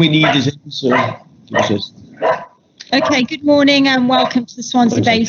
we need is it, so just... Okay, good morning and welcome to the Swansea Bay...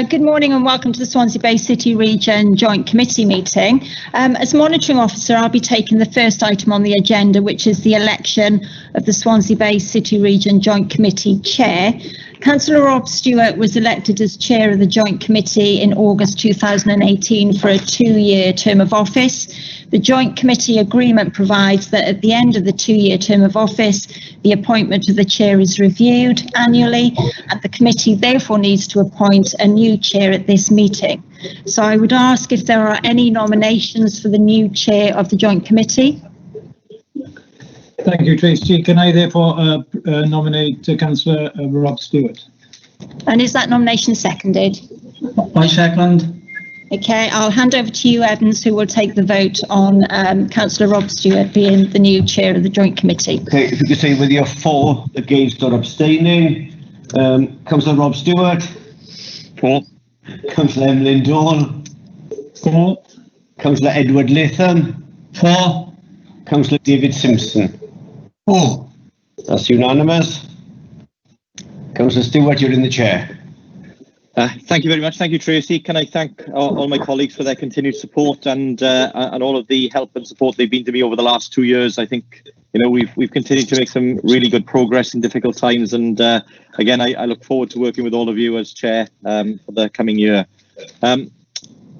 Good morning and welcome to the Swansea Bay City Region Joint Committee meeting. As monitoring officer, I'll be taking the first item on the agenda, which is the election of the Swansea Bay City Region Joint Committee Chair. Councillor Rob Stewart was elected as Chair of the Joint Committee in August 2018 for a 2-year term of office. The Joint Committee agreement provides that at the end of the 2-year term of office, the appointment of the Chair is reviewed annually, and the committee therefore needs to appoint a new Chair at this meeting. So I would ask if there are any nominations for the new Chair of the Joint Committee. Thank you, Tracy. Can I therefore nominate Councillor Rob Stewart? And is that nomination seconded? I second. Okay, I'll hand over to you, Evans, who will take the vote on Councillor Rob Stewart being the new Chair of the Joint Committee. Okay, if you could say whether you're for, against or abstaining. Councillor Rob Stewart. For. Councillor Emlyn Dole. For. Councillor Edward Latham. For. Councillor David Simpson. For. That's unanimous. Councillor Stewart, you're in the chair. Thank you very much. Thank you, Tracy. Can I thank all my colleagues for their continued support and all of the help and support they've been to me over the last 2 years. I think we've continued to make some really good progress in difficult times, and again I look forward to working with all of you as chair for the coming year.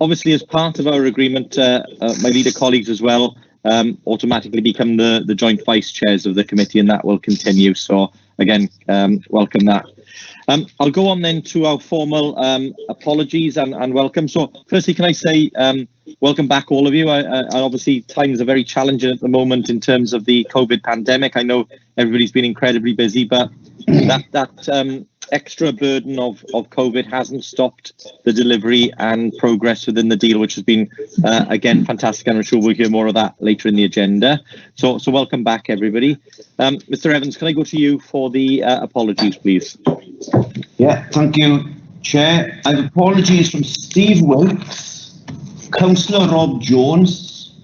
Obviously, as part of our agreement, my leader colleagues as well automatically become the joint vice chairs of the committee, and that will continue. So again, welcome that. I'll go on then to our formal apologies and welcome. So firstly, can I say welcome back all of you. Obviously times are very challenging at the moment in terms of the COVID pandemic. I know everybody's been incredibly busy, but that extra burden of COVID hasn't stopped the delivery and progress within the deal, which has been again fantastic, and I'm sure we'll hear more of that later in the agenda. So welcome back, everybody. Mr. Evans, can I go to you for the apologies, please? Yeah, thank you, Chair. I have apologies from Steve Wilkes, Councillor Rob Jones,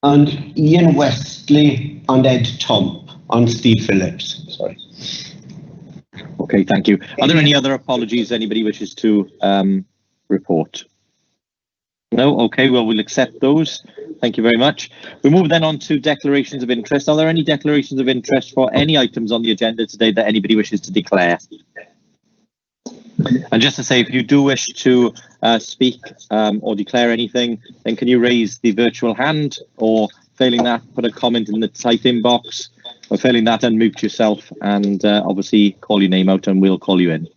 and Ian Westley and Ed Tomp, and Steve Phillips. Sorry. Okay, thank you. Are there any other apologies anybody wishes to report? No? Okay, well, we'll accept those. Thank you very much. We move then on to declarations of interest. Are there any declarations of interest for any items on the agenda today that anybody wishes to declare? And just to say, if you do wish to speak or declare anything, then can you raise the virtual hand, or failing that, put a comment in the type-in box, or failing that, unmute yourself and obviously call your name out and we'll call you in.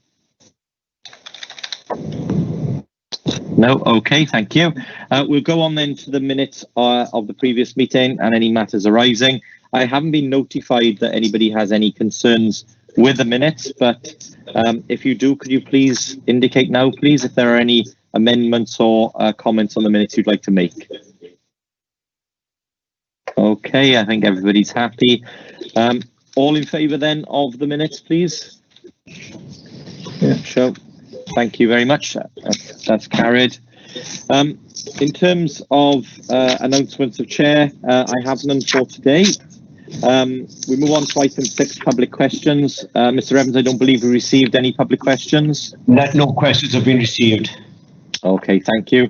No? Okay, thank you. We'll go on then to the minutes of the previous meeting and any matters arising. I haven't been notified that anybody has any concerns with the minutes, but if you do, could you please indicate now, please, if there are any amendments or comments on the minutes you'd like to make? Okay, I think everybody's happy. All in favour then of the minutes, please? Yeah, sure. Thank you very much. That's carried. In terms of announcements of chair, I have none for today. We move on to item 6, public questions. Mr. Evans, I don't believe we received any public questions. No questions have been received. Okay, thank you.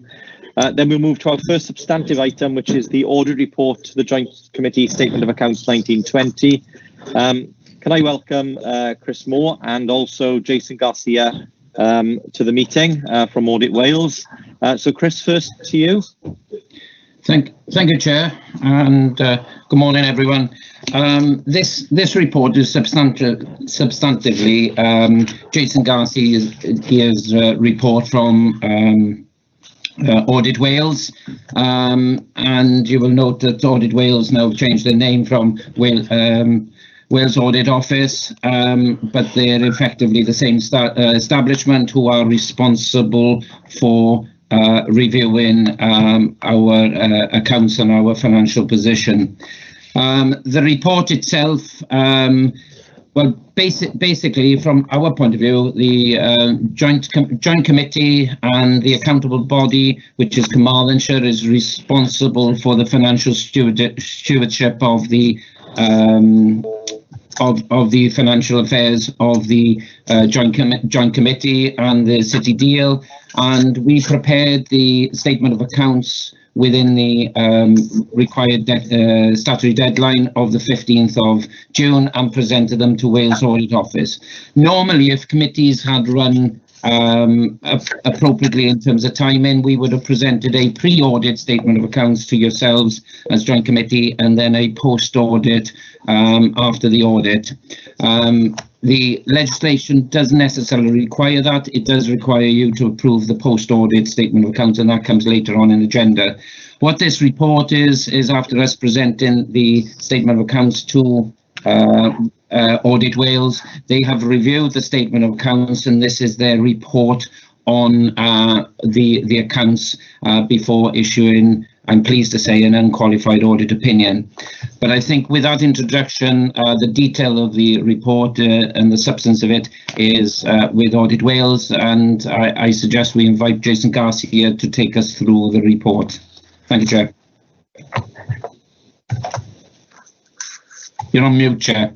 Then we'll move to our first substantive item, which is the audit report to the Joint Committee Statement of Accounts 1920. Can I welcome Chris Moore and also Jason Garcia to the meeting from Audit Wales. So Chris, first to you. Thank you, Chair, and good morning, everyone. This report is substantively Jason Garcia's report from Audit Wales, and you will note that Audit Wales now changed their name from Wales Audit Office, but they're effectively the same establishment who are responsible for reviewing our accounts and our financial position. The report itself Well, basically, from our point of view, the joint committee and the accountable body, which is Carmarthenshire, is responsible for the financial stewardship of the financial affairs of the joint committee and the city deal, and we prepared the statement of accounts within the required statutory deadline of the 15th of June and presented them to Wales Audit Office. Normally, if committees had run appropriately in terms of timing, we would have presented a pre-audit statement of accounts to yourselves as joint committee and then a post-audit after the audit. The legislation doesn't necessarily require that. It does require you to approve the post-audit statement of accounts, and that comes later on in the agenda. What this report is after us presenting the statement of accounts to Audit Wales, they have reviewed the statement of accounts, and this is their report on the accounts before issuing, I'm pleased to say, an unqualified audit opinion. But I think with that introduction, the detail of the report and the substance of it is with Audit Wales, and I suggest we invite Jason Garcia to take us through the report. Thank you, Chair. You're on mute, Chair.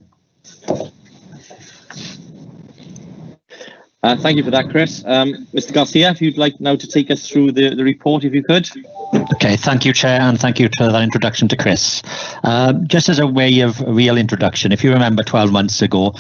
Thank you for that, Chris. Mr. Garcia, if you'd like now to take us through the report, if you could. Okay, thank you, Chair, and thank you to that introduction to Chris. Just as a way of real introduction, if you remember 12 months ago,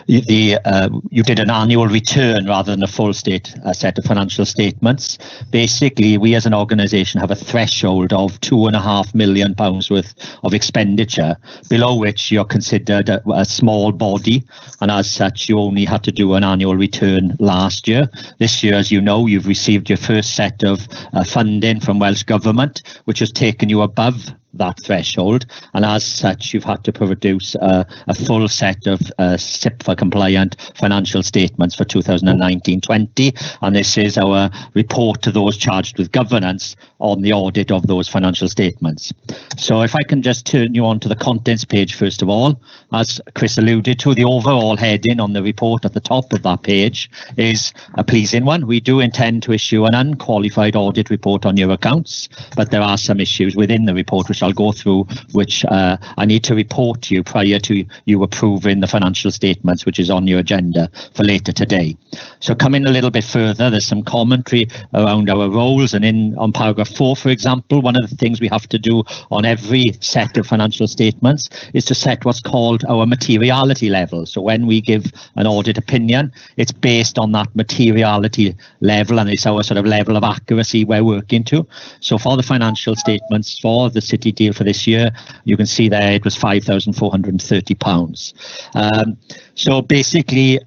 you did an annual return rather than a full set of financial statements. Basically, we as an organisation have a threshold of £2.5 million worth of expenditure, below which you're considered a small body, and as such, you only had to do an annual return last year. This year, as you know, you've received your first set of funding from Welsh Government, which has taken you above that threshold, and as such you've had to produce a full set of SIPFA compliant financial statements for 2019-20, and this is our report to those charged with governance on the audit of those financial statements. So if I can just turn you on to the contents page first of all, as Chris alluded to, the overall heading on the report at the top of that page is a pleasing one. We do intend to issue an unqualified audit report on your accounts, but there are some issues within the report which I'll go through, which I need to report to you prior to you approving the financial statements, which is on your agenda for later today. So coming a little bit further, there's some commentary around our roles, and on paragraph 4, for example, one of the things we have to do on every set of financial statements is to set what's called our materiality level. So when we give an audit opinion, it's based on that materiality level, and it's our sort of level of accuracy we're working to. So for the financial statements for the city deal for this year, you can see there it was £5,430. So basically,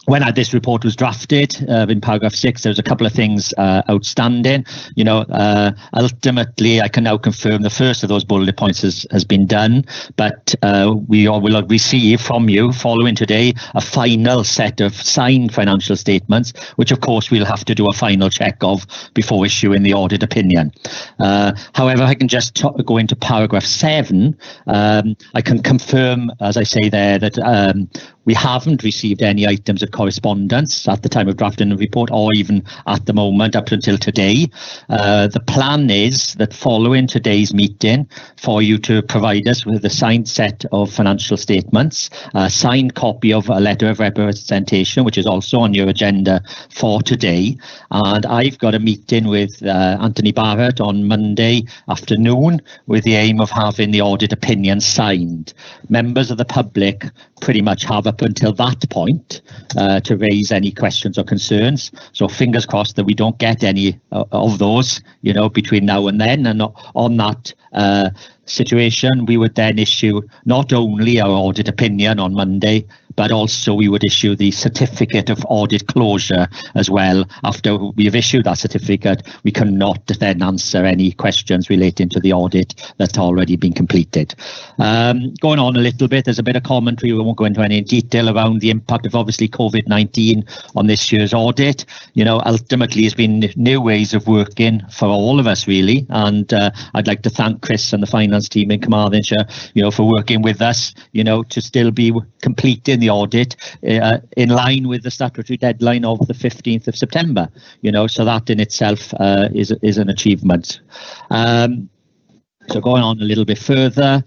when this report was drafted, in paragraph 6, there was a couple of things outstanding. Ultimately, I can now confirm the first of those bullet points has been done, but we will receive from you, following today, a final set of signed financial statements, which of course we'll have to do a final check of before issuing the audit opinion. However, I can just go into paragraph 7. I can confirm, as I say there, that we haven't received any items of correspondence at the time of drafting the report, or even at the moment up until today. The plan is that following today's meeting, for you to provide us with a signed set of financial statements, a signed copy of a letter of representation, which is also on your agenda for today. And I've got a meeting with Anthony Barrett on Monday afternoon with the aim of having the audit opinion signed. Members of the public pretty much have up until that point to raise any questions or concerns. So fingers crossed that we don't get any of those, between now and then. And on that situation, we would then issue not only our audit opinion on Monday, but also we would issue the certificate of audit closure as well. After we have issued that certificate, we cannot then answer any questions relating to the audit that's already been completed. Going on a little bit, there's a bit of commentary. We won't go into any detail around the impact of obviously COVID-19 on this year's audit. Ultimately, it's been new ways of working for all of us, really. And I'd like to thank Chris and the finance team in Carmarthenshire, for working with us, to still be completing the audit in line with the statutory deadline of the 15th of September. So that in itself is an achievement. So going on a little bit further,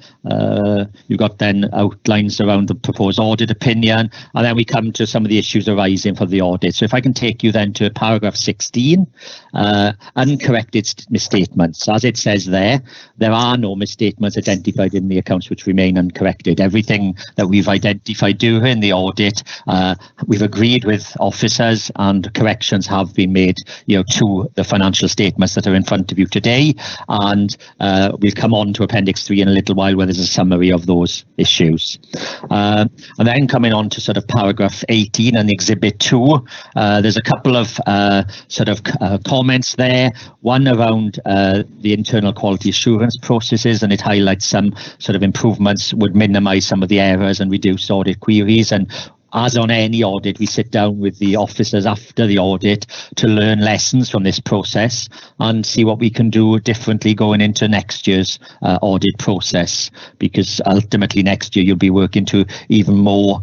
you've got then outlines around the proposed audit opinion, and then we come to some of the issues arising for the audit. So if I can take you then to paragraph 16, uncorrected misstatements. As it says there are no misstatements identified in the accounts which remain uncorrected. Everything that we've identified during the audit, we've agreed with officers, and corrections have been made, to the financial statements that are in front of you today. And we'll come on to Appendix 3 in a little while, where there's a summary of those issues. And then coming on to sort of paragraph 18 and Exhibit 2, there's a couple of comments there. One around the internal quality assurance processes, and it highlights some sort of improvements would minimise some of the errors and reduce audit queries. And as on any audit, we sit down with the officers after the audit to learn lessons from this process and see what we can do differently going into next year's audit process, because ultimately next year you'll be working to even more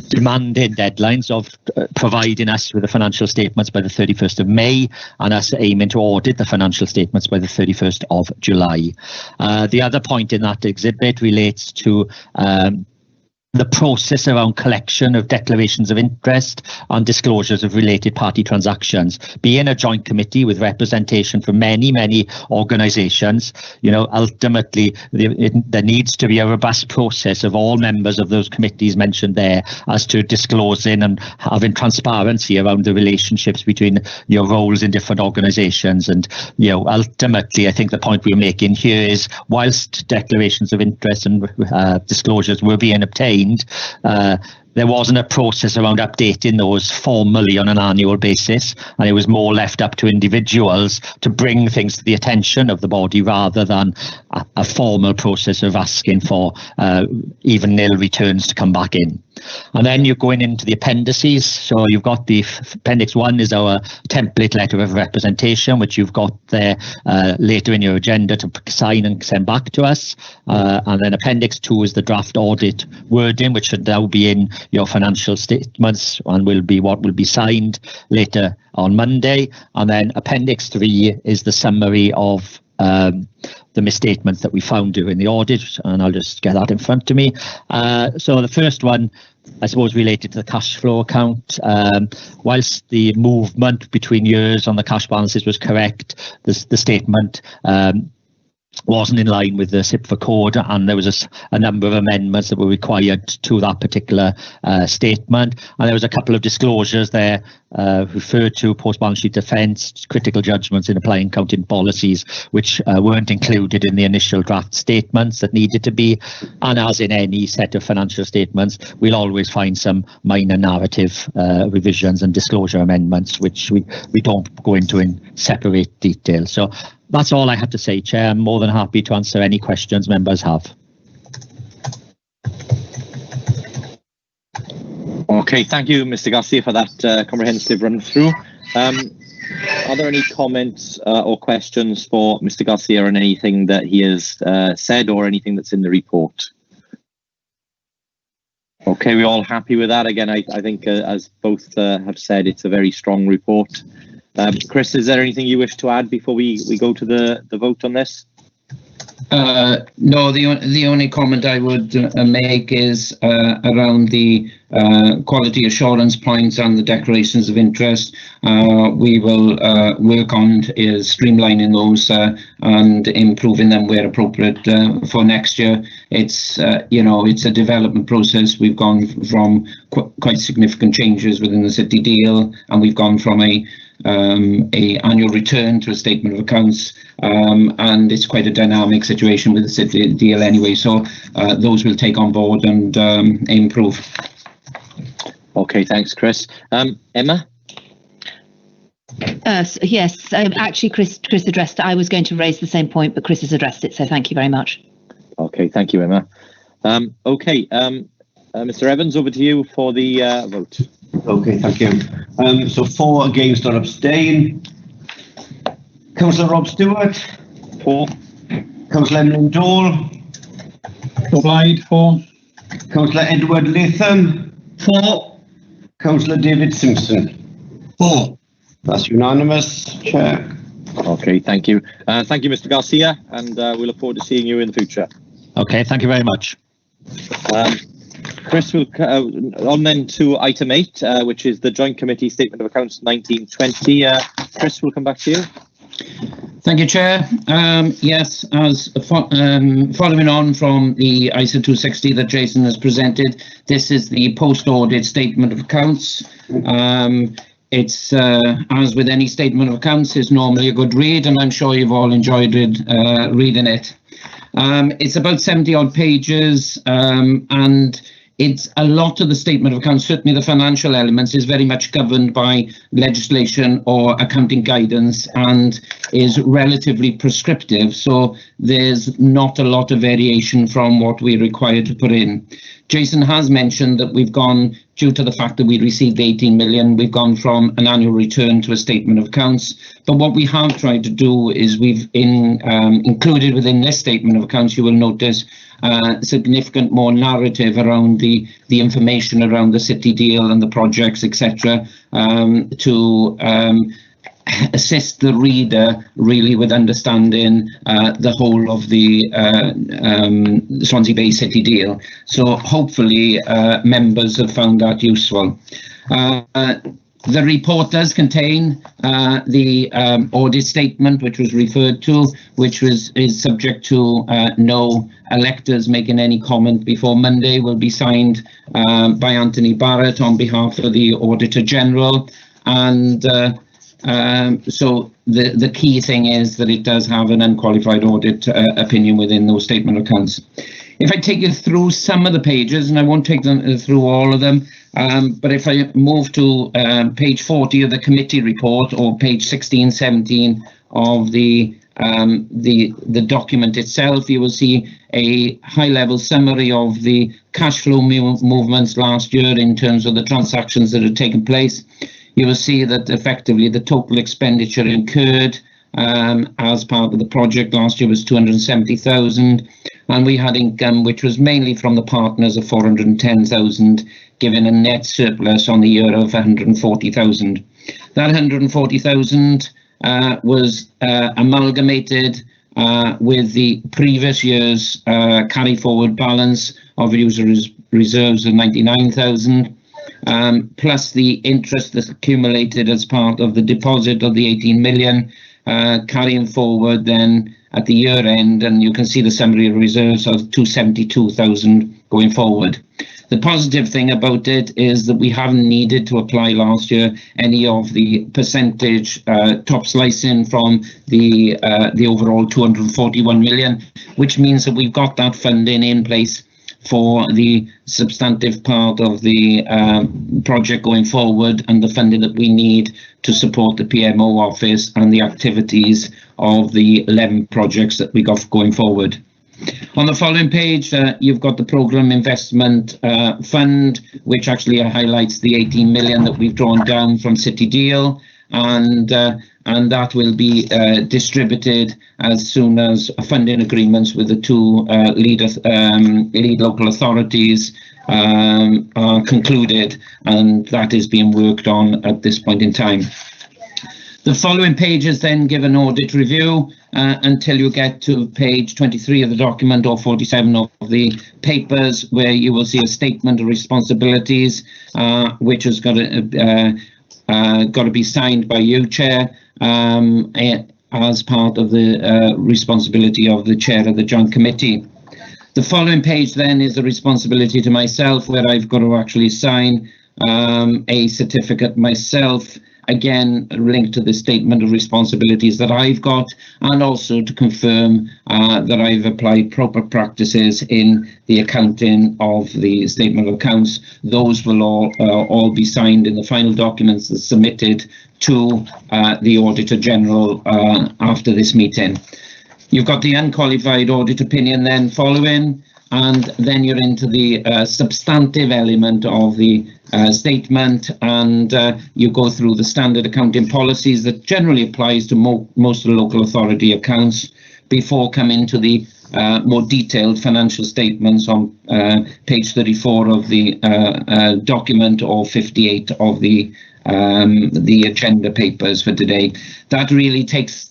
demanding deadlines of providing us with the financial statements by the 31st of May and us aiming to audit the financial statements by the 31st of July. The other point in that exhibit relates to the process around collection of declarations of interest and disclosures of related party transactions. Being a joint committee with representation from many organisations, ultimately there needs to be a robust process of all members of those committees mentioned there as to disclosing and having transparency around the relationships between your roles in different organisations. And ultimately, I think the point we're making here is, whilst declarations of interest and disclosures were being obtained, there wasn't a process around updating those formally on an annual basis, and it was more left up to individuals to bring things to the attention of the body rather than a formal process of asking for even nil returns to come back in. And then you're going into the appendices. So you've got the Appendix 1 is our template letter of representation, which you've got there later in your agenda to sign and send back to us. And then Appendix 2 is the draft audit wording, which should now be in your financial statements and will be what will be signed later on Monday. And then Appendix 3 is the summary of the misstatements that we found during the audit, and I'll just get that in front of me. So the first one, I suppose, related to the cash flow account. Whilst the movement between years on the cash balances was correct, the statement wasn't in line with the SIPFA code, and there was a number of amendments that were required to that particular statement. And there was a couple of disclosures there referred to post-balance sheet defence, critical judgments in applying accounting policies, which weren't included in the initial draft statements that needed to be. And as in any set of financial statements, we'll always find some minor narrative revisions and disclosure amendments, which we don't go into in separate detail. So that's all I have to say, Chair. I'm more than happy to answer any questions members have. Okay, thank you, Mr. Garcia, for that comprehensive run through. Are there any comments or questions for Mr. Garcia on anything that he has said or anything that's in the report? Okay, we're all happy with that. Again, I think, as both have said, it's a very strong report. Chris, is there anything you wish to add before we go to the vote on this? No, the only comment I would make is around the quality assurance points and the declarations of interest. We will work on streamlining those and improving them where appropriate for next year. It's it's a development process. We've gone from quite significant changes within the city deal, and we've gone from a annual return to a statement of accounts, and it's quite a dynamic situation with the city deal anyway, so those will take on board and improve. Okay, thanks, Chris. Emma? Yes, actually, Chris addressed it. I was going to raise the same point, but Chris has addressed it, so thank you very much. Okay, thank you, Emma. Mr. Evans, over to you for the vote. Okay, thank you. So 4 against or abstain. Councillor Rob Stewart. 4. Councillor Emlyn Dole. Plaid, 4. Councillor Edward Latham. 4. Councillor David Simpson. 4. That's unanimous, Chair. Okay, thank you. Thank you, Mr. Garcia, and we look forward to seeing you in the future. Okay, thank you very much. Chris will on then to item 8, which is the Joint Committee Statement of Accounts 1920. Chris, will come back to you. Thank you, Chair. Yes, as following on from the ISA 260 that Jason has presented, this is the post-audit statement of accounts. It's, as with any statement of accounts, is normally a good read, and I'm sure you've all enjoyed reading it. It's about 70 odd pages, and it's a lot of the statement of accounts, certainly the financial elements, is very much governed by legislation or accounting guidance and is relatively prescriptive. So there's not a lot of variation from what we're required to put in. Jason has mentioned that we've gone, due to the fact that we received 18 million, we've gone from an annual return to a statement of accounts. But what we have tried to do is we've included within this statement of accounts, you will notice, significant more narrative around the information around the city deal and the projects, etc., to assist the reader really with understanding the whole of the Swansea Bay City deal. So hopefully members have found that useful. The report does contain the audit statement, which was referred to, which is subject to no electors making any comment before Monday, will be signed by Anthony Barrett on behalf of the Auditor General. And so the key thing is that it does have an unqualified audit opinion within those statement of accounts. If I take you through some of the pages, and I won't take them through all of them, but if I move to page 40 of the committee report, or page 16, 17 of the document itself, you will see a high-level summary of the cash flow movements last year in terms of the transactions that had taken place. You will see that effectively the total expenditure incurred as part of the project last year was 270,000, and we had income which was mainly from the partners of 410,000, giving a net surplus on the year of 140,000. That 140,000 was amalgamated with the previous year's carry forward balance of user reserves of 99,000. Plus the interest that's accumulated as part of the deposit of the 18 million, carrying forward then at the year end, and you can see the summary of reserves of 272,000 going forward. The positive thing about it is that we haven't needed to apply last year any of the percentage top slicing from the overall 241 million, which means that we've got that funding in place for the substantive part of the project going forward, and the funding that we need to support the PMO office and the activities of the 11 projects that we got going forward. On the following page, you've got the Programme Investment Fund, which actually highlights the 18 million that we've drawn down from City Deal, and that will be distributed as soon as funding agreements with the two lead local authorities are concluded, and that is being worked on at this point in time. The following pages then give an audit review until you get to page 23 of the document, or 47 of the papers, where you will see a statement of responsibilities, which has got to be signed by you, Chair, as part of the responsibility of the Chair of the Joint Committee. The following page then is the responsibility to myself, where I've got to actually sign a certificate myself, again, linked to the statement of responsibilities that I've got, and also to confirm that I've applied proper practices in the accounting of the statement of accounts. Those will all be signed in the final documents that's submitted to the Auditor General after this meeting. You've got the unqualified audit opinion then following, and then you're into the substantive element of the statement, and you go through the standard accounting policies that generally applies to most of the local authority accounts before coming to the more detailed financial statements on page 34 of the document, or 58 of the agenda papers for today. That really takes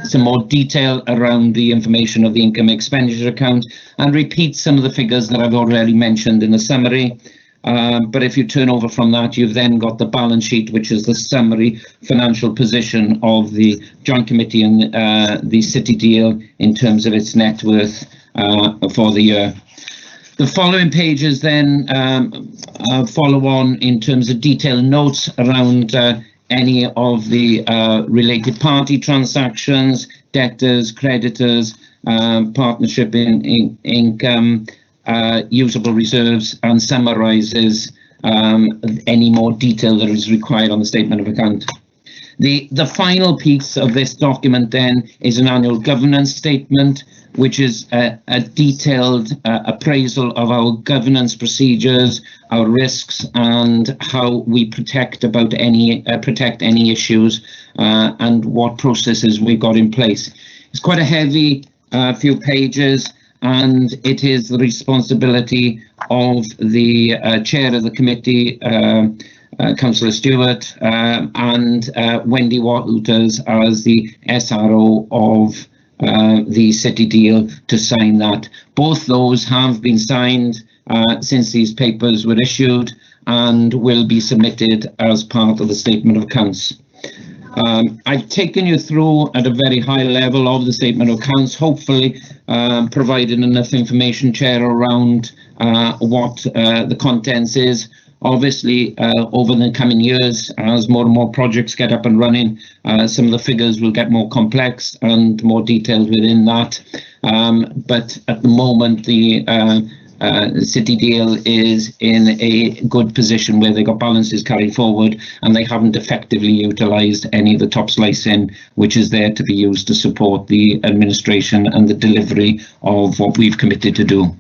some more detail around the information of the income expenditure account and repeats some of the figures that I've already mentioned in the summary. But if you turn over from that, you've then got the balance sheet, which is the summary financial position of the Joint Committee and the City deal in terms of its net worth for the year. The following pages then follow on in terms of detailed notes around any of the related party transactions, debtors, creditors, partnership in income, usable reserves, and summarises any more detail that is required on the statement of account. The final piece of this document then is an annual governance statement, which is a detailed appraisal of our governance procedures, our risks, and how we protect any issues, and what processes we've got in place. It's quite a heavy few pages, and it is the responsibility of the chair of the committee, Councillor Stewart, and Wendy Waters as the SRO of the City deal to sign that. Both those have been signed since these papers were issued and will be submitted as part of the statement of accounts. I've taken you through at a very high level of the statement of accounts, hopefully provided enough information, Chair, around what the contents is. Obviously, over the coming years, as more and more projects get up and running, some of the figures will get more complex and more detailed within that. But at the moment, the City deal is in a good position where they got balances carried forward, and they haven't effectively utilised any of the top slicing, which is there to be used to support the administration and the delivery of what we've committed to do.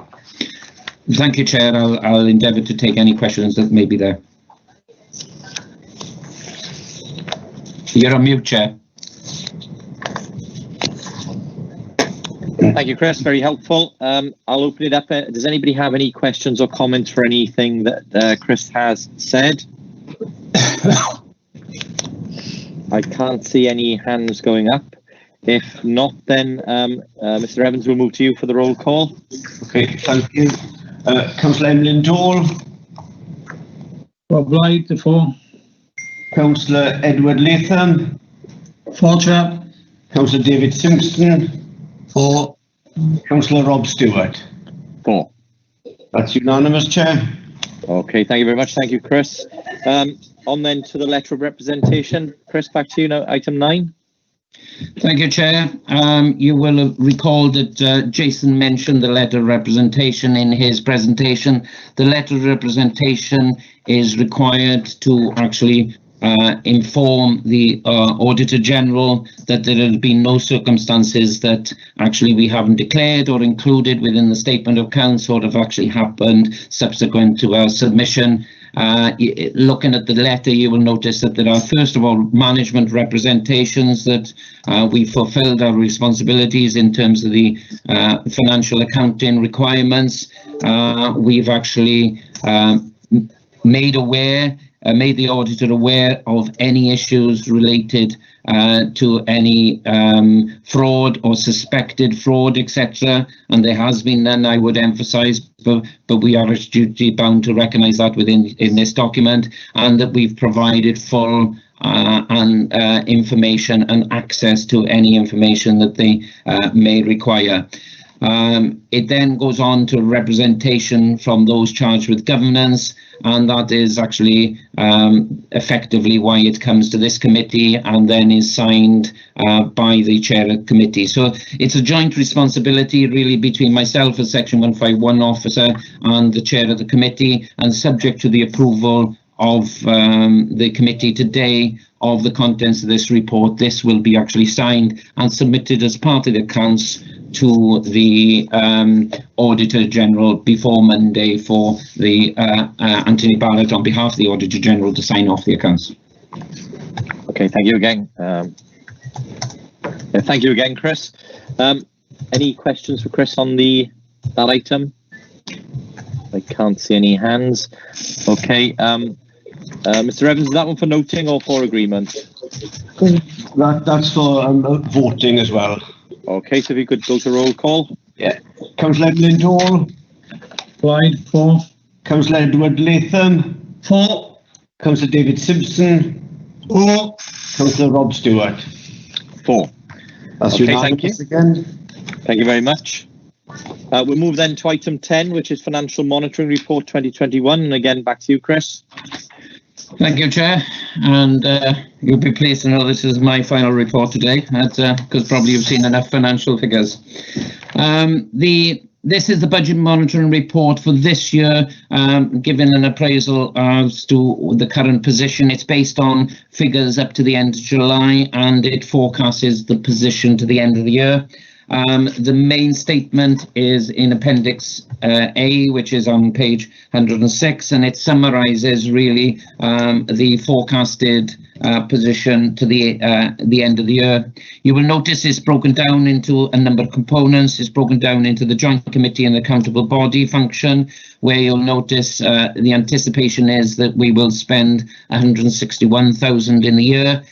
Thank you, Chair. I'll endeavour to take any questions that may be there. You're on mute, Chair. Thank you, Chris. Very helpful. I'll open it up. Does anybody have any questions or comments for anything that Chris has said? I can't see any hands going up. If not, then Mr. Evans, will move to you for the roll call. Okay, thank you. Councillor Emlyn Dole. Rob Blythe, the 4. Councillor Edward Latham. 4, Chair. Councillor David Simpson. 4. Councillor Rob Stewart. 4. That's unanimous, Chair. Okay, thank you very much. Thank you, Chris. On then to the letter of representation. Chris, back to you now, item 9. Thank you, Chair. You will have recalled that Jason mentioned the letter of representation in his presentation. The letter of representation is required to actually inform the Auditor General that there have been no circumstances that actually we haven't declared or included within the statement of accounts or have actually happened subsequent to our submission. Looking at the letter, you will notice that there are, first of all, management representations that we fulfilled our responsibilities in terms of the financial accounting requirements. We've actually made the auditor aware of any issues related to any fraud or suspected fraud, etc. And there has been none, I would emphasise, but we are duty bound to recognise that in this document, and that we've provided full information and access to any information that they may require. It then goes on to representation from those charged with governance, and that is actually effectively why it comes to this committee and then is signed by the chair of the committee. So it's a joint responsibility really between myself as Section 151 officer and the chair of the committee, and subject to the approval of the committee today of the contents of this report, this will be actually signed and submitted as part of the accounts to the Auditor General before Monday for the Anthony Barrett on behalf of the Auditor General to sign off the accounts. Okay, thank you again. Thank you again, Chris. Any questions for Chris on that item? I can't see any hands. Okay, Mr. Evans, is that one for noting or for agreement? That's for voting as well. Okay, so if you could go to roll call. Yeah. Councillor Lindall. Clyde, 4. Councillor Edward Latham. 4. Councillor David Simpson. 4. Councillor Rob Stewart. 4. That's Okay, unanimous thank you. again. Thank you very much. We'll move then to item 10, which is Financial Monitoring Report 2021. And again, back to you, Chris. Thank you, Chair, and you'll be pleased to know this is my final report today, because probably you've seen enough financial figures. This is the budget monitoring report for this year, giving an appraisal as to the current position. It's based on figures up to the end of July, and it forecasts the position to the end of the year. The main statement is in Appendix A, which is on page 106, and it summarises really the forecasted position to the end of the year. You will notice it's broken down into a number of components. It's broken down into the Joint Committee and Accountable Body function, where you'll notice the anticipation is that we will spend 161,000 in the year,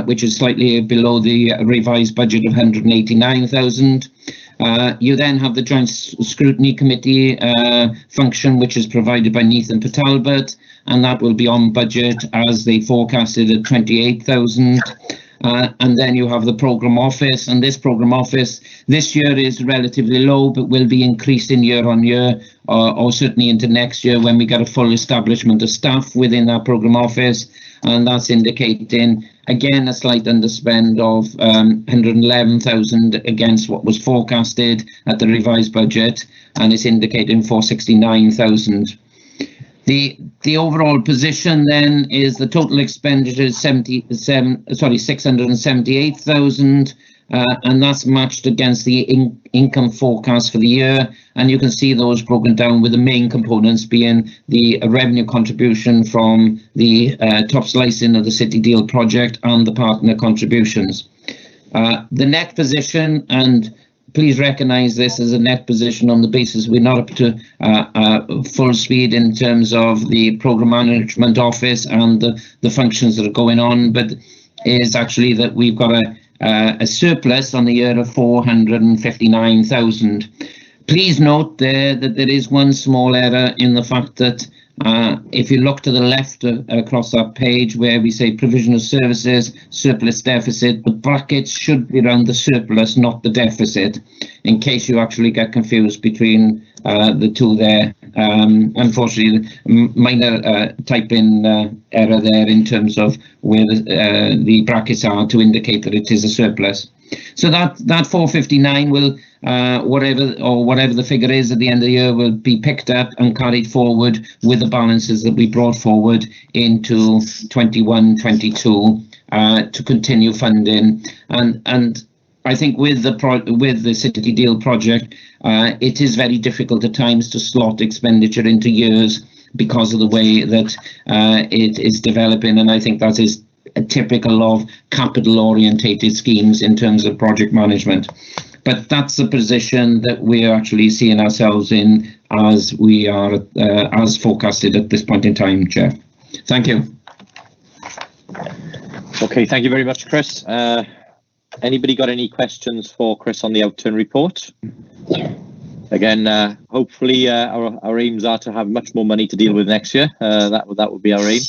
which is slightly below the revised budget of 189,000. You then have the Joint Scrutiny Committee function, which is provided by Nathan Patalbert, and that will be on budget as they forecasted at 28,000. And then you have the Programme Office, and this Programme Office this year is relatively low, but will be increasing year on year, or certainly into next year when we get a full establishment of staff within that Programme Office, and that's indicating again a slight underspend of 111,000 against what was forecasted at the revised budget, and it's indicating 469,000. The overall position then is the total expenditure is 678,000, and that's matched against the income forecast for the year, and you can see those broken down with the main components being the revenue contribution from the top slicing of the City Deal project and the partner contributions. The net position, and please recognise this as a net position on the basis we're not up to full speed in terms of the Programme Management Office and the functions that are going on, but is actually that we've got a surplus on the year of 459,000. Please note there that there is one small error in the fact that if you look to the left across that page where we say provision of services, surplus deficit, the brackets should be around the surplus, not the deficit, in case you actually get confused between the two there. Unfortunately, minor typing error there in terms of where the brackets are to indicate that it is a surplus. So that 459 will, whatever the figure is at the end of the year, will be picked up and carried forward with the balances that we brought forward into 21-22 to continue funding. And I think with the City Deal project, it is very difficult at times to slot expenditure into years because of the way that it is developing, and I think that is typical of capital orientated schemes in terms of project management. But that's the position that we're actually seeing ourselves in as we are as forecasted at this point in time, Chair. Thank you. Okay, thank you very much, Chris. Anybody got any questions for Chris on the outturn report? Again, hopefully our aims are to have much more money to deal with next year. That would be our aim,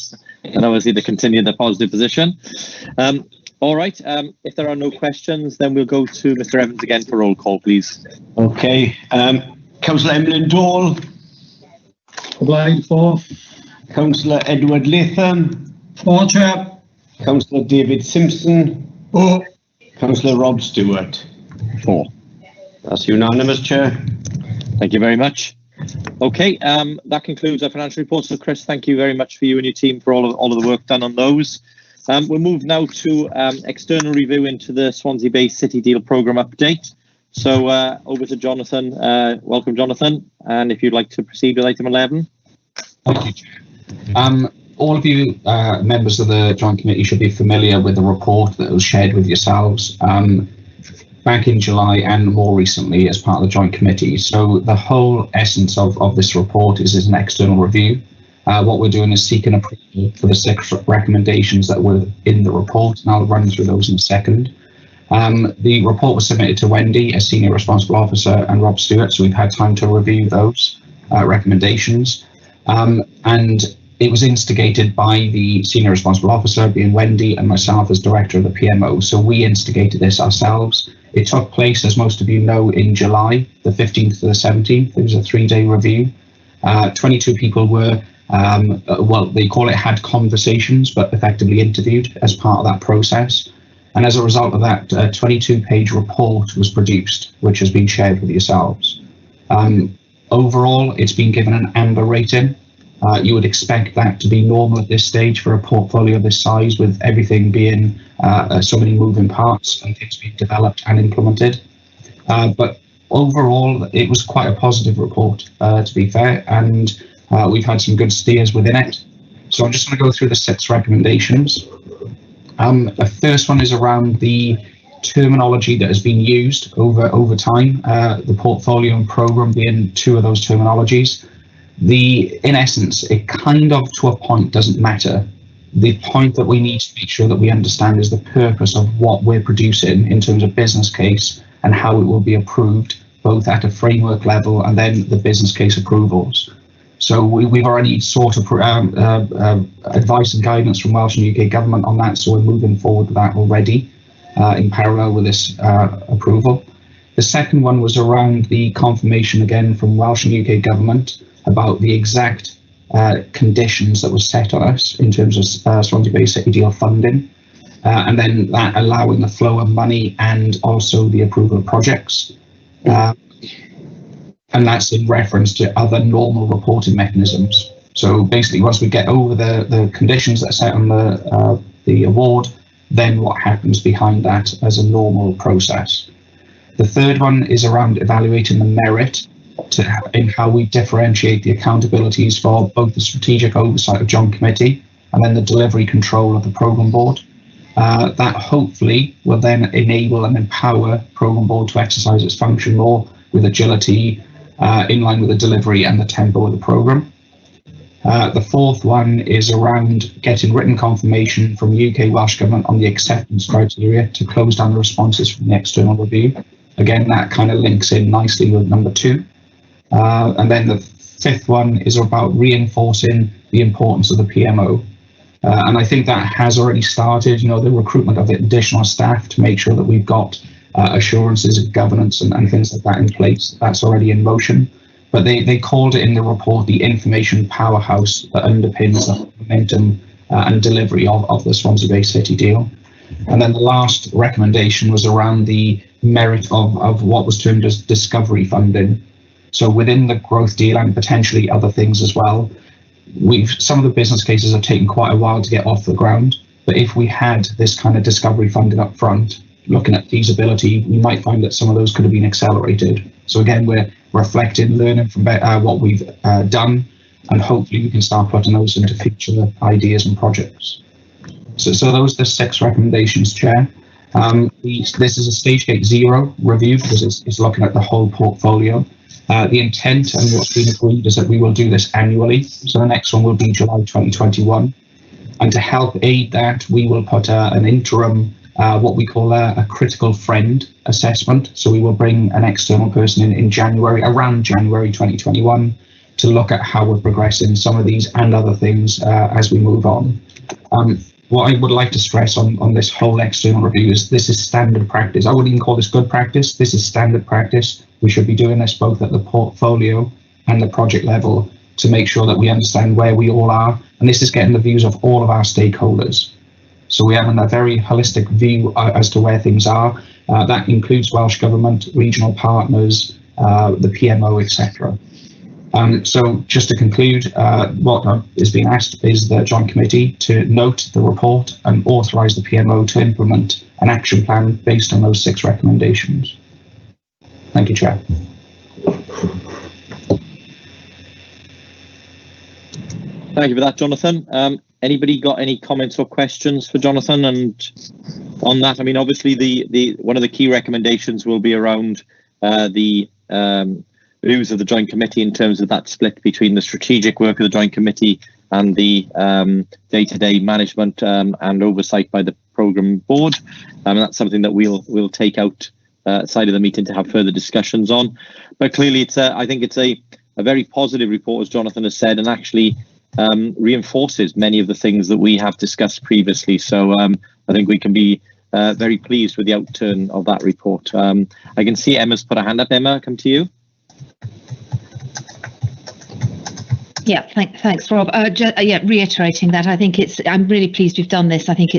and obviously to continue the positive position. All right. If there are no questions, then we'll go to Mr. Evans again for roll call, please. Okay. Councillor Emlyn Dole, Obliged, 4. Councillor Edward Latham, 4, Chair. Councillor David Simpson, 4. Councillor Rob Stewart. 4. That's unanimous, Chair. Thank you very much. Okay, that concludes our financial report. So, Chris, thank you very much for you and your team for all of the work done on those. We'll move now to external review into the Swansea Bay City Deal Programme update. So over to Jonathan. Welcome, Jonathan. And if you'd like to proceed with item 11. Thank you, Chair. All of you members of the Joint Committee should be familiar with the report that was shared with yourselves back in July and more recently as part of the Joint Committee. So the whole essence of this report is an external review. What we're doing is seeking approval for the 6 recommendations that were in the report, and I'll run through those in a second. The report was submitted to Wendy, as Senior Responsible Officer, and Rob Stewart, so we've had time to review those recommendations. And it was instigated by the Senior Responsible Officer, being Wendy, and myself as Director of the PMO, so we instigated this ourselves. It took place, as most of you know, in July, the 15th to the 17th. It was a 3-day review. 22 people were well, they call it had conversations, but effectively interviewed as part of that process. And as a result of that, a 22-page report was produced, which has been shared with yourselves. Overall, it's been given an amber rating. You would expect that to be normal at this stage for a portfolio this size, with everything being so many moving parts and things being developed and implemented. But overall, it was quite a positive report, to be fair, and we've had some good steers within it. So I'm just going to go through the 6 recommendations. The first one is around the terminology that has been used over time, the portfolio and programme being 2 of those terminologies. In essence, it kind of to a point doesn't matter. The point that we need to make sure that we understand is the purpose of what we're producing in terms of business case and how it will be approved, both at a framework level and then the business case approvals. So we've already sought advice and guidance from Welsh and UK government on that, so we're moving forward with that already in parallel with this approval. The second one was around the confirmation again from Welsh and UK government about the exact conditions that were set on us in terms of Swansea Bay City Deal funding, and then that allowing the flow of money and also the approval of projects. And that's in reference to other normal reporting mechanisms. So basically, once we get over the conditions that are set on the award, then what happens behind that as a normal process. The third one is around evaluating the merit in how we differentiate the accountabilities for both the strategic oversight of Joint Committee and then the delivery control of the Programme Board. That hopefully will then enable and empower Programme Board to exercise its function more with agility, in line with the delivery and the tempo of the programme. The fourth one is around getting written confirmation from UK Welsh Government on the acceptance criteria to close down the responses from the external review. Again, that kind of links in nicely with number 2. And then the fifth one is about reinforcing the importance of the PMO. And I think that has already started, the recruitment of additional staff to make sure that we've got assurances of governance and things like that in place. That's already in motion. But they called it in the report the information powerhouse that underpins the momentum and delivery of the Swansea Bay City deal. And then the last recommendation was around the merit of what was termed as discovery funding. So within the growth deal and potentially other things as well, some of the business cases have taken quite a while to get off the ground. But if we had this kind of discovery funding up front, looking at feasibility, we might find that some of those could have been accelerated. So again, we're reflecting, learning from what we've done, and hopefully we can start putting those into future ideas and projects. So those are the 6 recommendations, Chair. This is a stage gate 0 review because it's looking at the whole portfolio. The intent and what's been agreed is that we will do this annually. So the next one will be July 2021. And to help aid that, we will put an interim what we call a critical friend assessment. So we will bring an external person in around January 2021, to look at how we're progressing some of these and other things as we move on. what I would like to stress on this whole external review is this is standard practice. I wouldn't even call this good practice. This is standard practice. We should be doing this both at the portfolio and the project level to make sure that we understand where we all are. And this is getting the views of all of our stakeholders. So we're having a very holistic view as to where things are. That includes Welsh Government, regional partners, the PMO, etc. So just to conclude, what is being asked is the Joint Committee to note the report and authorise the PMO to implement an action plan based on those 6 recommendations. Thank you, Chair. Thank you for that, Jonathan. Anybody got any comments or questions for Jonathan? And on that, I mean, obviously, the one of the key recommendations will be around the views of the Joint Committee in terms of that split between the strategic work of the Joint Committee and the day-to-day management and oversight by the programme board. And that's something that we'll take out side of the meeting to have further discussions on. But clearly, I think it's a very positive report, as Jonathan has said, and actually reinforces many of the things that we have discussed previously. So I think we can be very pleased with the outturn of that report. I can see Emma's put a hand up. Emma, come to you. Yeah, thanks, Rob. Reiterating that, I think I'm really pleased we've done this. I think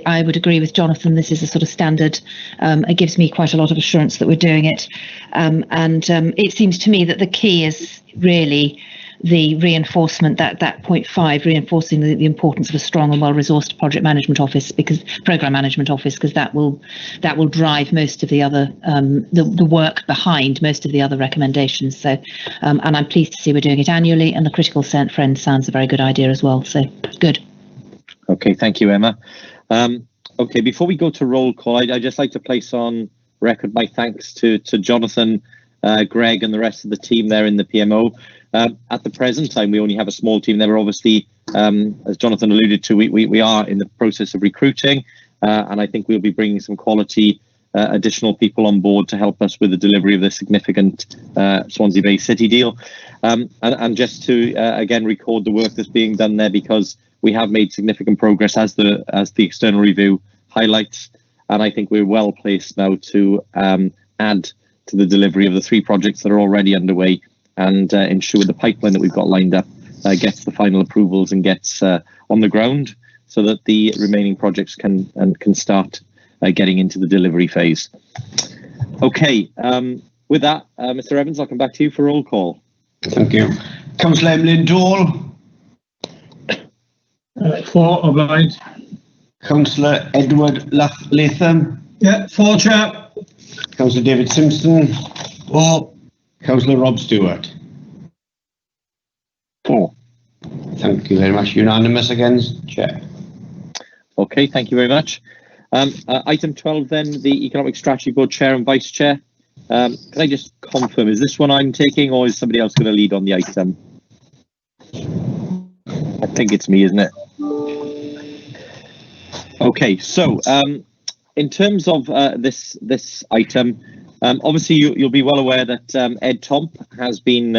I would agree with Jonathan. This is a sort of standard. It gives me quite a lot of assurance that we're doing it. And it seems to me that the key is really the reinforcement, that point 5, reinforcing the importance of a strong and well-resourced project management office, program management office, because that will drive most of the other the work behind most of the other recommendations. So, and I'm pleased to see we're doing it annually, and the critical friend sounds a very good idea as well. So good. Okay, thank you, Emma. Okay, before we go to roll call, I'd just like to place on record my thanks to Jonathan, Greg, and the rest of the team there in the PMO. At the present time, we only have a small team. There are obviously, as Jonathan alluded to, we are in the process of recruiting, and I think we'll be bringing some quality additional people on board to help us with the delivery of the significant Swansea Bay City deal. And just to again record the work that's being done there, because we have made significant progress as the external review highlights, and I think we're well placed now to add to the delivery of the 3 projects that are already underway, and ensure the pipeline that we've got lined up gets the final approvals and gets on the ground, so that the remaining projects can start getting into the delivery phase. Okay, with that, Mr. Evans, I'll come back to you for roll call. Thank you. Councillor Emlyn Dole. For, obliged. Councillor Edward Latham. Yeah, for, Chair. Councillor David Simpson. For. Councillor Rob Stewart. For. Thank you very much. Unanimous again, Chair. Okay, thank you very much. Item 12 then, the Economic Strategy Board Chair and Vice Chair. Can I just confirm, is this one I'm taking, or is somebody else going to lead on the item? I think it's me, isn't it? Okay, so in terms of this item, obviously you'll be well aware that Ed Tomp has been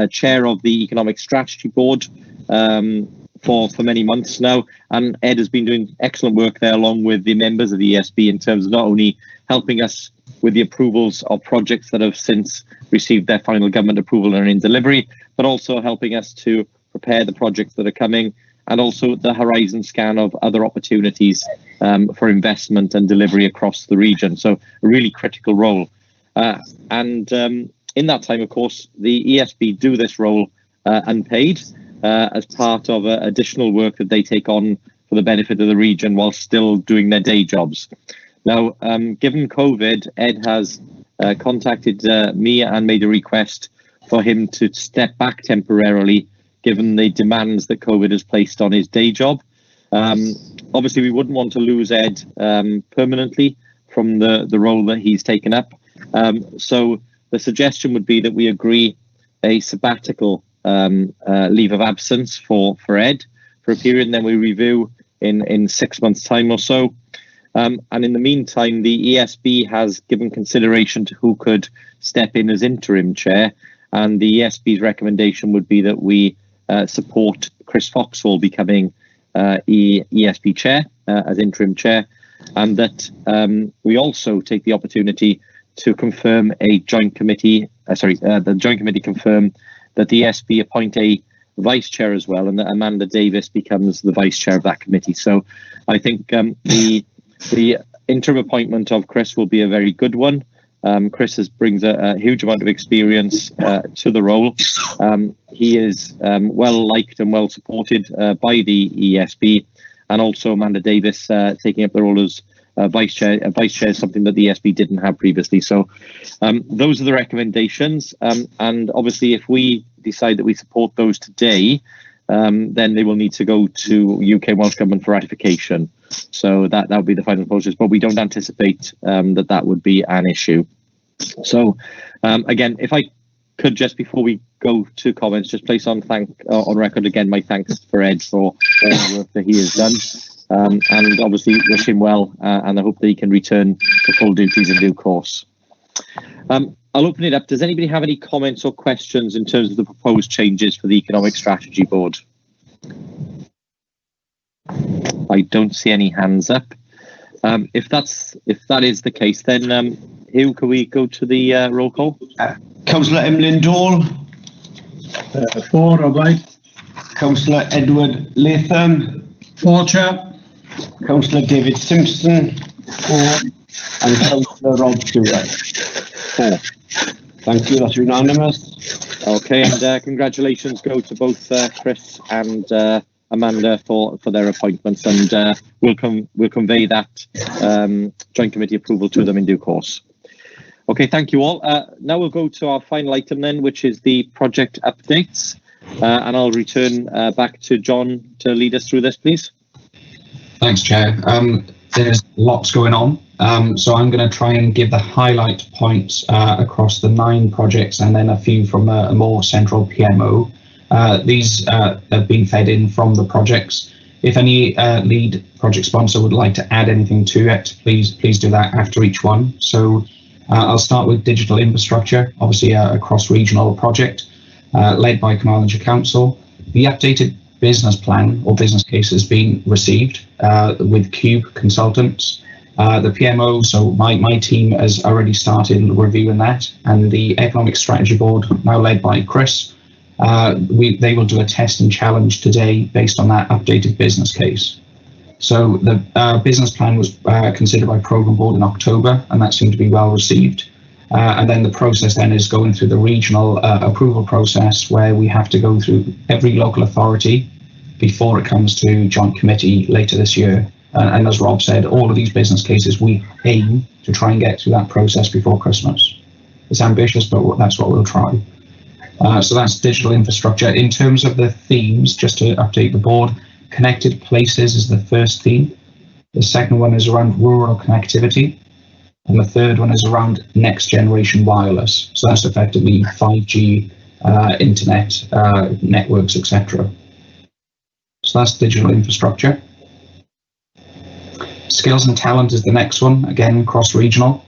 chair of the Economic Strategy Board for many months now, and Ed has been doing excellent work there along with the members of the ESB in terms of not only helping us with the approvals of projects that have since received their final government approval and are in delivery, but also helping us to prepare the projects that are coming, and also the horizon scan of other opportunities for investment and delivery across the region. So a really critical role. And in that time, of course, the ESB do this role unpaid as part of additional work that they take on for the benefit of the region while still doing their day jobs. Now, given COVID, Ed has contacted me and made a request for him to step back temporarily, given the demands that COVID has placed on his day job. Obviously, we wouldn't want to lose Ed permanently from the role that he's taken up. So the suggestion would be that we agree a sabbatical leave of absence for Ed for a period, and then we review in 6 months' time or so. And in the meantime, the ESB has given consideration to who could step in as interim chair, and the ESB's recommendation would be that we support Chris Foxall becoming ESB chair as interim chair, and that we also take the opportunity to confirm a joint committee. The joint committee confirm that the ESB appoint a vice chair as well, and that Amanda Davis becomes the vice chair of that committee. So I think the interim appointment of Chris will be a very good one. Chris brings a huge amount of experience to the role. He is well liked and well supported by the ESB, and also Amanda Davis taking up the role as vice chair. Vice chair is something that the ESB didn't have previously. So those are the recommendations, and obviously if we decide that we support those today, then they will need to go to UK Welsh Government for ratification. So that would be the final process, but we don't anticipate that would be an issue. So again, if I could just, before we go to comments, just place on record again my thanks for Ed for all the work that he has done, and obviously wish him well, and I hope that he can return to full duties in due course. I'll open it up. Does anybody have any comments or questions in terms of the proposed changes for the Economic Strategy Board? I don't see any hands up. If that is the case, then Hugh, can we go to the roll call? Councillor Emlyn Dole. 4, Rob White. Councillor Edward Latham. 4, Chair. Councillor David Simpson. 4. And Councillor Rob Stewart. 4. Thank you, that's unanimous. Okay, and congratulations go to both Chris and Amanda for their appointments, and we'll convey that joint committee approval to them in due course. Okay, thank you all. Now we'll go to our final item then, which is the project updates, and I'll return back to John to lead us through this, please. Thanks, Chair. There's lots going on, so I'm going to try and give the highlight points across the 9 projects, and then a few from a more central PMO. These have been fed in from the projects. If any lead project sponsor would like to add anything to it, please do that after each one. So I'll start with digital infrastructure, obviously a cross-regional project led by Carmarthenshire Council. The updated business plan or business case has been received with Cube Consultants. The PMO, so my team has already started reviewing that, and the Economic Strategy Board, now led by Chris, they will do a test and challenge today based on that updated business case. So the business plan was considered by Programme Board in October, and that seemed to be well received. And then the process then is going through the regional approval process, where we have to go through every local authority before it comes to joint committee later this year. And as Rob said, all of these business cases, we aim to try and get through that process before Christmas. It's ambitious, but that's what we'll try. So that's digital infrastructure. In terms of the themes, just to update the board, connected places is the first theme. The second one is around rural connectivity. And the third one is around next generation wireless. So that's effectively 5G, internet, networks, etc. So that's digital infrastructure. Skills and talent is the next one, again, cross-regional.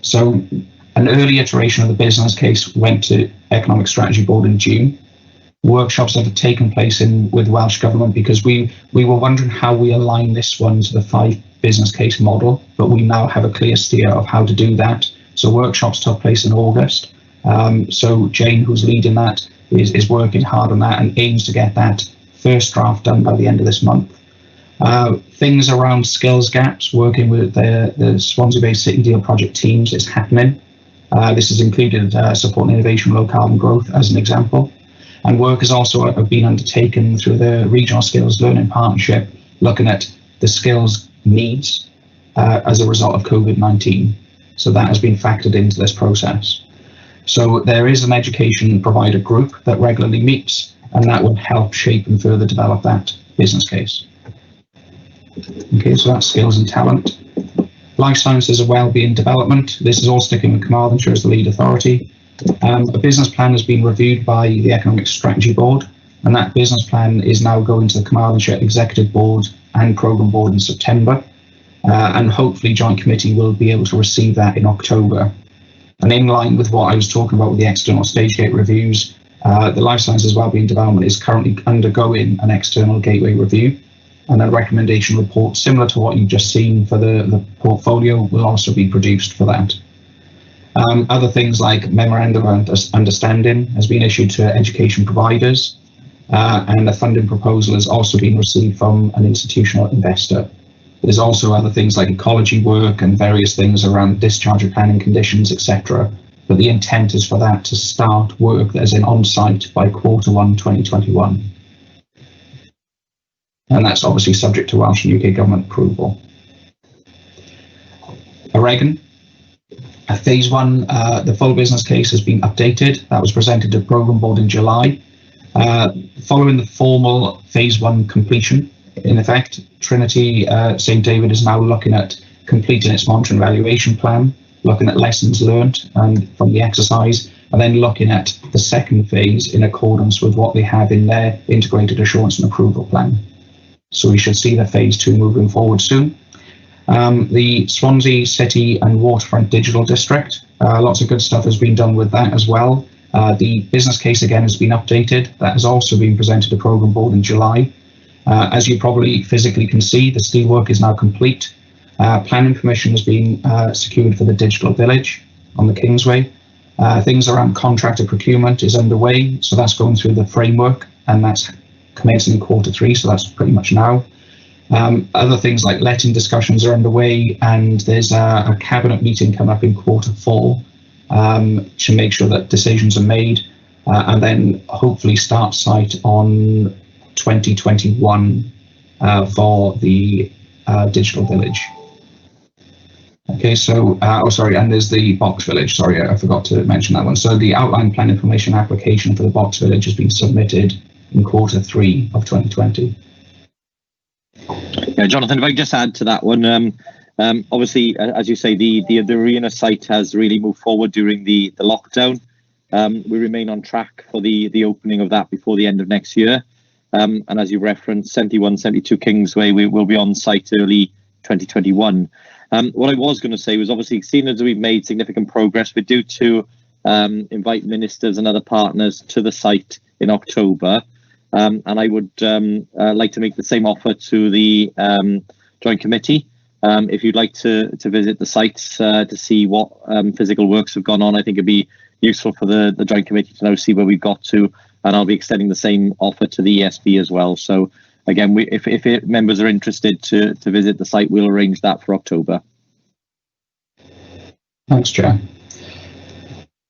So an early iteration of the business case went to Economic Strategy Board in June. Workshops have taken place with Welsh Government because we were wondering how we align this one to the 5 business case model, but we now have a clear steer of how to do that. So workshops took place in August. So Jane, who's leading that, is working hard on that and aims to get that first draft done by the end of this month. Things around skills gaps, working with the Swansea-based City Deal project teams is happening. This has included supporting innovation, low carbon growth as an example. And work has also been undertaken through the Regional Skills Learning Partnership, looking at the skills needs as a result of COVID-19. So that has been factored into this process. So there is an education provider group that regularly meets, and that will help shape and further develop that business case. Okay, so that's skills and talent. Life sciences and wellbeing development. This is all sticking with Carmarthenshire as the lead authority. A business plan has been reviewed by the Economic Strategy Board, and that business plan is now going to the Carmarthenshire Executive Board and Programme Board in September, and hopefully Joint Committee will be able to receive that in October. And in line with what I was talking about with the external stage gate reviews, the life sciences wellbeing development is currently undergoing an external gateway review, and a recommendation report similar to what you've just seen for the portfolio will also be produced for that. Other things like memorandum of understanding has been issued to education providers, and a funding proposal has also been received from an institutional investor. There's also other things like ecology work and various things around discharge of planning conditions, etc. But the intent is for that to start work as in on-site by Q1 2021. And that's obviously subject to Welsh and UK government approval. Oregon. Phase 1, the full business case has been updated. That was presented to Programme Board in July. Following the formal Phase 1 completion, in effect, Trinity St David is now looking at completing its monitoring evaluation plan, looking at lessons learned and from the exercise, and then looking at the second phase in accordance with what they have in their integrated assurance and approval plan. So we should see the Phase 2 moving forward soon. The Swansea City and Waterfront Digital District, lots of good stuff has been done with that as well. The business case again has been updated. That has also been presented to Programme Board in July. As you probably physically can see, the steelwork is now complete. Planning permission has been secured for the digital village on the Kingsway. Things around contractor procurement is underway, so that's going through the framework, and that's commencing in Q3, so that's pretty much now. Other things like letting discussions are underway, and there's a cabinet meeting coming up in Q4 to make sure that decisions are made, and then hopefully start site on 2021 for the digital village. Okay, so, and there's the Box Village, sorry, I forgot to mention that one. So the outline plan information application for the Box Village has been submitted in Q3 of 2020. Yeah, Jonathan, if I could just add to that one, obviously, as you say, the arena site has really moved forward during the lockdown. We remain on track for the opening of that before the end of next year. And as you referenced, 71, 72 Kingsway, we will be on site early 2021. What I was going to say was, obviously, seeing as we've made significant progress, we're due to invite ministers and other partners to the site in October. And I would like to make the same offer to the Joint Committee. If you'd like to visit the sites to see what physical works have gone on, I think it'd be useful for the Joint Committee to know, see where we've got to, and I'll be extending the same offer to the ESB as well. So again, if members are interested to visit the site, we'll arrange that for October. Thanks, Chair.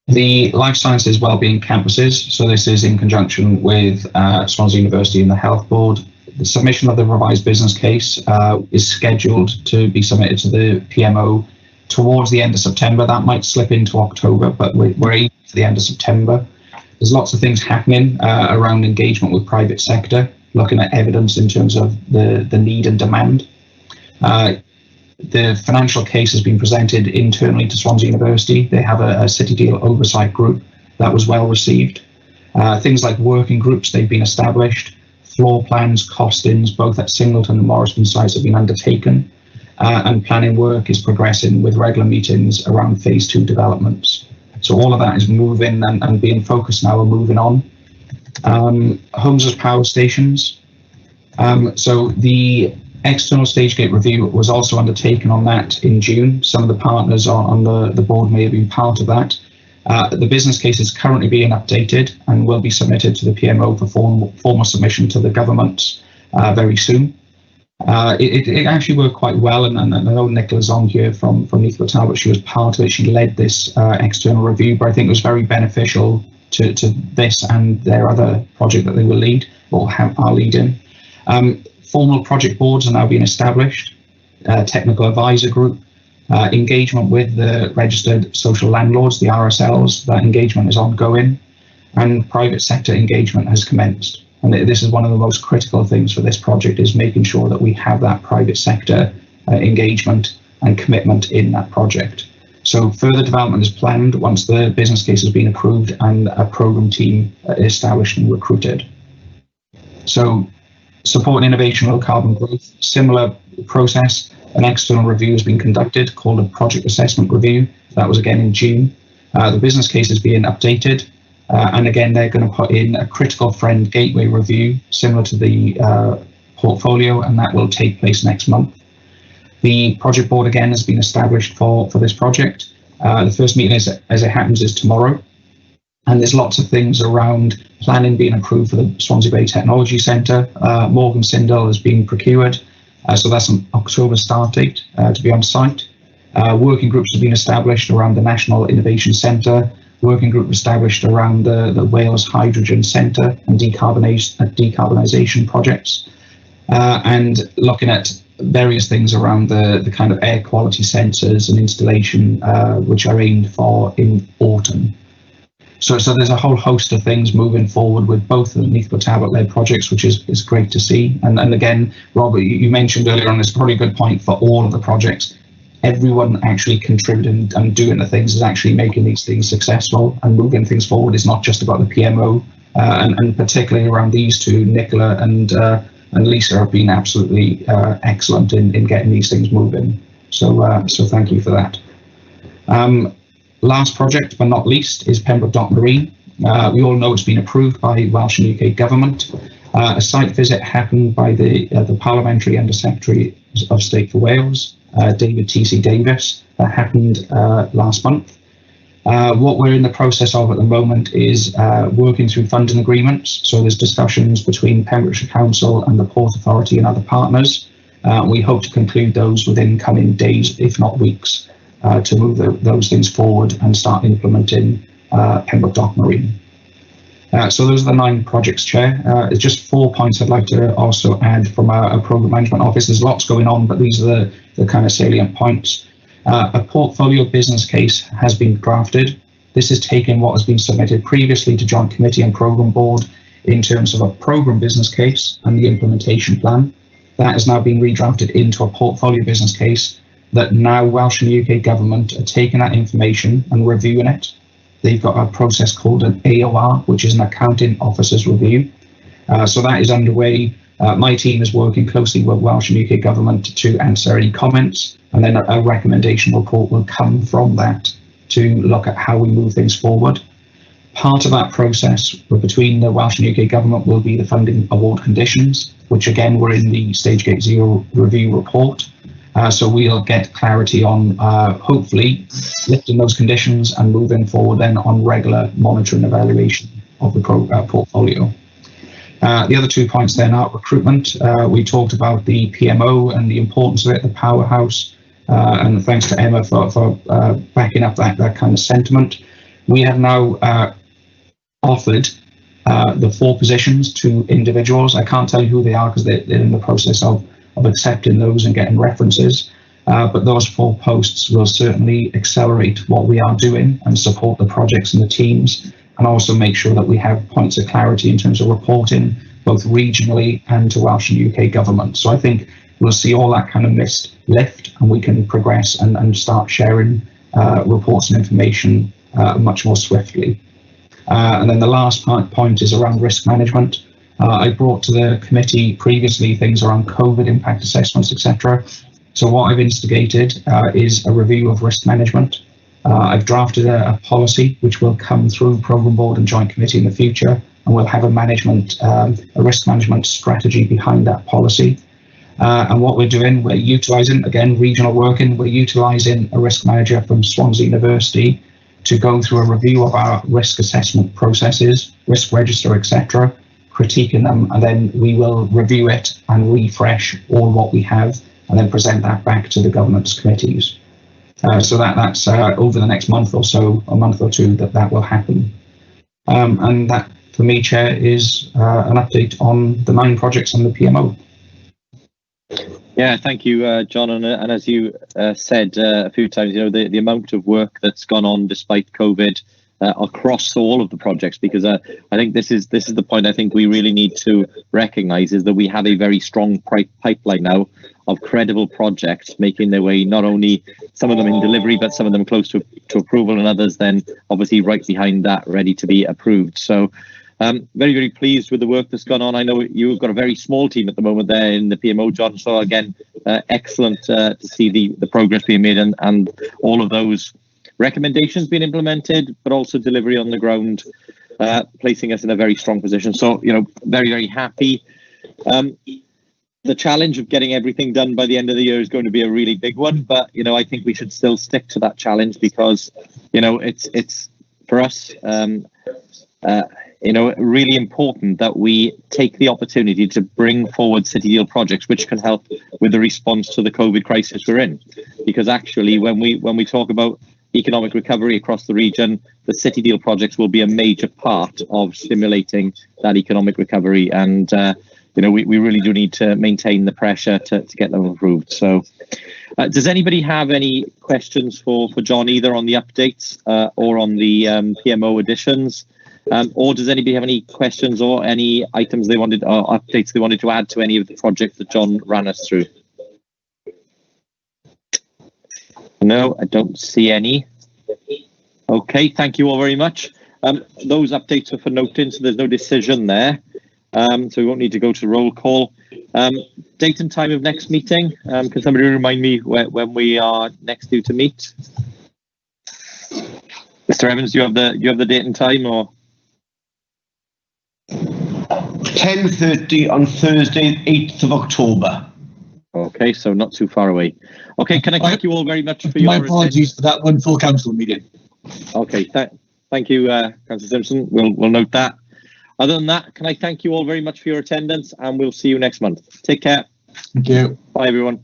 The Life Sciences Wellbeing Campuses, so this is in conjunction with Swansea University and the Health Board. The submission of the revised business case is scheduled to be submitted to the PMO towards the end of September. That might slip into October, but we're aiming for the end of September. There's lots of things happening around engagement with private sector, looking at evidence in terms of the need and demand. The financial case has been presented internally to Swansea University. They have a City Deal oversight group that was well received. Things like working groups, they've been established. Floor plans, costings, both at Singleton and Morriston sites have been undertaken. And planning work is progressing with regular meetings around Phase 2 developments. So all of that is moving and being focused now and moving on. Homes as power stations. So the external stage gate review was also undertaken on that in June. Some of the partners on the board may have been part of that. The business case is currently being updated and will be submitted to the PMO for formal submission to the government very soon. It actually worked quite well, and I know Nicola's on here from Nicola Talbot. She was part of it. She led this external review, but I think it was very beneficial to this and their other project that they will lead or are leading. Formal project boards are now being established, technical advisor group, engagement with the registered social landlords, the RSLs, that engagement is ongoing, and private sector engagement has commenced. And this is one of the most critical things for this project, is making sure that we have that private sector engagement and commitment in that project. So further development is planned once the business case has been approved and a programme team established and recruited. So support innovation, low carbon growth, similar process. An external review has been conducted called a project assessment review. That was again in June. The business case is being updated. And again, they're going to put in a critical friend gateway review, similar to the portfolio, and that will take place next month. The project board again has been established for this project. The first meeting, as it happens, is tomorrow. And there's lots of things around planning being approved for the Swansea Bay Technology Centre. Morgan Sindel has been procured, so that's an October start date to be on site. Working groups have been established around the National Innovation Centre, working group established around the Wales Hydrogen Centre and decarbonisation projects, and looking at various things around the kind of air quality sensors and installation, which are aimed for in autumn. So there's a whole host of things moving forward with both the Neathcote Talbot-led projects, which is great to see. And again, Robert, you mentioned earlier on, it's probably a good point for all of the projects. Everyone actually contributing and doing the things is actually making these things successful and moving things forward. It's not just about the PMO, and particularly around these two, Nicola and Lisa have been absolutely excellent in getting these things moving. So thank you for that. Last project, but not least, is Pembroke Dock Marine. We all know it's been approved by Welsh and UK government. A site visit happened by the Parliamentary Under Secretary of State for Wales, David T.C. Davis. That happened last month. What we're in the process of at the moment is working through funding agreements. So there's discussions between Pembrokeshire Council and the Port Authority and other partners. We hope to conclude those within coming days, if not weeks, to move those things forward and start implementing Pembroke Dock Marine. So those are the 9 projects, Chair. It's just 4 points I'd like to also add from our Programme Management Office. There's lots going on, but these are the kind of salient points. A portfolio business case has been drafted. This is taking what has been submitted previously to Joint Committee and Programme Board in terms of a programme business case and the implementation plan. That has now been redrafted into a portfolio business case that now Welsh and UK government are taking that information and reviewing it. They've got a process called an AOR, which is an Accounting Officer's Review. So that is underway. My team is working closely with Welsh and UK government to answer any comments, and then a recommendation report will come from that to look at how we move things forward. Part of that process between the Welsh and UK government will be the funding award conditions, which again were in the Stage Gate Zero review report. So we'll get clarity on hopefully lifting those conditions and moving forward then on regular monitoring and evaluation of the portfolio. The other 2 points then are recruitment. We talked about the PMO and the importance of it, the powerhouse, and thanks to Emma for backing up that kind of sentiment. We have now offered the 4 positions to individuals. I can't tell you who they are because they're in the process of accepting those and getting references, but those 4 posts will certainly accelerate what we are doing and support the projects and the teams, and also make sure that we have points of clarity in terms of reporting both regionally and to Welsh and UK government. So I think we'll see all that kind of mist lift, and we can progress and start sharing reports and information much more swiftly. And then the last point is around risk management. I brought to the committee previously things around COVID impact assessments, etc. So what I've instigated is a review of risk management. I've drafted a policy which will come through Programme Board and Joint Committee in the future, and we'll have a risk management strategy behind that policy. And what we're doing, we're utilising, again, regional working, we're utilising a risk manager from Swansea University to go through a review of our risk assessment processes, risk register, etc., critiquing them, and then we will review it and refresh all what we have and then present that back to the governance committees. So that's over the next month or so, a month or two, that will happen. And that, for me, Chair, is an update on the 9 projects and the PMO. Yeah, thank you, John. And as you said a few times, the amount of work that's gone on despite COVID across all of the projects, because I think this is the point I think we really need to recognise, is that we have a very strong pipeline now of credible projects making their way, not only some of them in delivery, but some of them close to approval, and others then obviously right behind that, ready to be approved. So very, very pleased with the work that's gone on. I know you've got a very small team at the moment there in the PMO, John. So again, excellent to see the progress being made and all of those recommendations being implemented, but also delivery on the ground, placing us in a very strong position. So, very, very happy. the challenge of getting everything done by the end of the year is going to be a really big one, but I think we should still stick to that challenge because it's for us really important that we take the opportunity to bring forward City Deal projects which can help with the response to the COVID crisis we're in, because actually when we talk about economic recovery across the region, the City Deal projects will be a major part of stimulating that economic recovery, and we really do need to maintain the pressure to get them approved. So does anybody have any questions for John, either on the updates or on the PMO additions? Or does anybody have any questions or any items they wanted, or updates they wanted to add to any of the projects that John ran us through? No, I don't see any. Okay, thank you all very much. Those updates are for noting, so there's no decision there. So we won't need to go to roll call. Date and time of next meeting. Can somebody remind me when we are next due to meet? Mr. Evans, do you have the date and time, or? 10:30 on Thursday, 8th of October. Okay, so not too far away. Okay, can I thank you all very much for your... My apologies for that one, full council meeting. Okay, thank you, Councillor Simpson. We'll note that. Other than that, can I thank you all very much for your attendance, and we'll see you next month. Take care. Thank you. Bye, everyone.